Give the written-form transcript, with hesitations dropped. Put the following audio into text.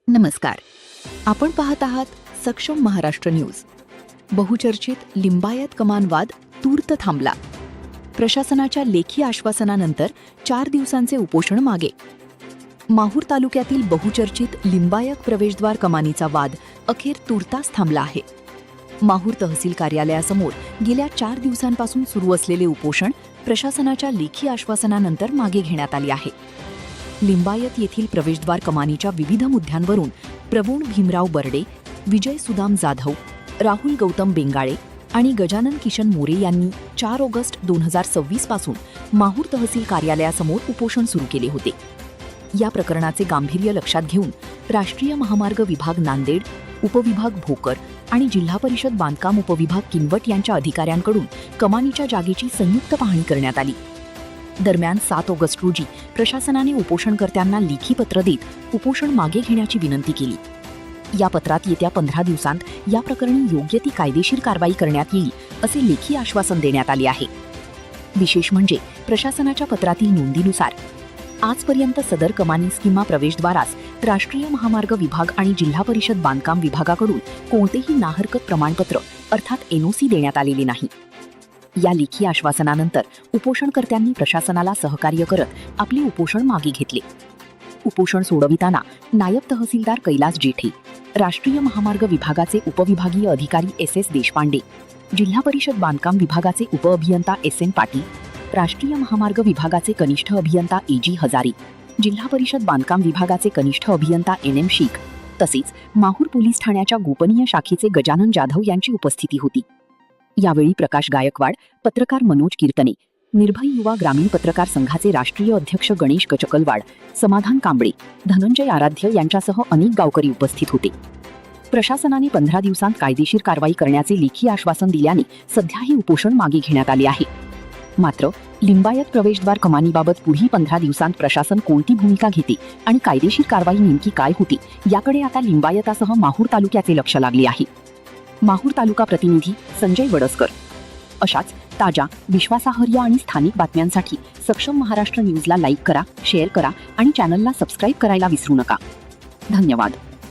नमस्कार. आपण पाहत आहात सक्षम महाराष्ट्र न्यूज. बहुचर्चित लिंबायत कमान वाद तूर्त थांबला. प्रशासनाच्या लेखी आश्वासनानंतर 4 दिवसांचे उपोषण मागे. माहूर तालुक्यातील बहुचर्चित लिंबायत प्रवेशद्वार कमानीचा वाद अखेर तूर्तास थांबला आहे. माहूर तहसील कार्यालयासमोर गेल्या 4 दिवसांपासून सुरू असलेले उपोषण प्रशासनाच्या लेखी आश्वासनानंतर मागे घेण्यात आले आहे. लिंबायत येथील प्रवेशद्वार कमानीच्या विविध मुद्द्यांवरून प्रवीण भीमराव बर्डे, विजय सुदाम जाधव, राहुल गौतम बेंगाळे आणि गजानन किशन मोरे यांनी 4 ऑगस्ट 2026 पासून माहूर तहसील कार्यालयासमोर उपोषण सुरू केले होते. या प्रकरणाचे गांभीर्य लक्षात घेऊन राष्ट्रीय महामार्ग विभाग नांदेड, उपविभाग भोकर आणि जिल्हा परिषद बांधकाम उपविभाग किनवट यांच्या अधिकाऱ्यांकडून कमानीच्या जागेची संयुक्त पाहणी करण्यात आली. दरम्यान 7 ऑगस्ट रोजी प्रशासनाने उपोषणकर्त्यांना लेखी पत्र देत उपोषण मागे घेण्याची विनंती केली. या पत्रात येत्या 15 दिवसांत या प्रकरणी योग्य ती कायदेशीर कारवाई करण्यात येईल असे लेखी आश्वासन देण्यात आले आहे. विशेष म्हणजे प्रशासनाच्या पत्रातील नोंदीनुसार आजपर्यंत सदर कमानीस किंवा प्रवेशद्वारास राष्ट्रीय महामार्ग विभाग आणि जिल्हा परिषद बांधकाम विभागाकडून कोणतेही नाहरकत प्रमाणपत्र अर्थात NOC देण्यात आलेले नाही. या लेखी आश्वासनानंतर उपोषणकर्त्यांनी प्रशासनाला सहकार्य करत आपले उपोषण मागे घेतले. उपोषण सोडविताना नायब तहसीलदार कैलास जेठे, राष्ट्रीय महामार्ग विभागाचे उपविभागीय अधिकारी SS देशपांडे, जिल्हा परिषद बांधकाम विभागाचे उपअभियंता SN पाटील, राष्ट्रीय महामार्ग विभागाचे कनिष्ठ अभियंता AG हजारी, जिल्हा परिषद बांधकाम विभागाचे कनिष्ठ अभियंता NM शीख तसेच माहूर पोलीस ठाण्याच्या गोपनीय शाखेचे गजानन जाधव यांची उपस्थिती होती. यावेळी प्रकाश गायकवाड, पत्रकार मनोज कीर्तने, निर्भय युवा ग्रामीण पत्रकार संघाचे राष्ट्रीय अध्यक्ष गणेश गचकलवाड, समाधान कांबळे, धनंजय आराध्य यांच्यासह अनेक गावकरी उपस्थित होते. प्रशासनाने 15 दिवसांत कायदेशीर कारवाई करण्याचे लेखी आश्वासन दिल्याने सध्या हे उपोषण मागे घेण्यात आले आहे. मात्र लिंबायत प्रवेशद्वार कमानीबाबत पुढील 15 दिवसांत प्रशासन कोणती भूमिका घेते आणि कायदेशीर कारवाई नेमकी काय होती याकडे आता लिंबायतासह माहूर तालुक्याचे लक्ष लागले आहे. माहूर तालुका प्रतिनिधी संजय वडसकर. अशाच ताज्या, विश्वासार्ह आणि स्थानिक बातम्यांसाठी सक्षम महाराष्ट्र न्यूजला लाईक करा, शेअर करा आणि चॅनलला सबस्क्राईब करायला विसरू नका. धन्यवाद.